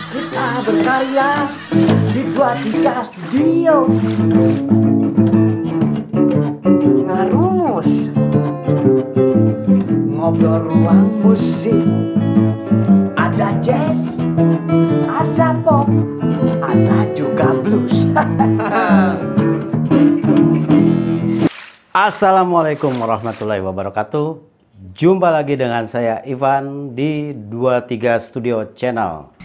Kita berkarya di 23 Studio, ngarumus, ngobrol ruang musik. Ada jazz, ada pop, ada juga blues. Assalamualaikum warahmatullahi wabarakatuh. Jumpa lagi dengan saya Ivan di 23 Studio Channel.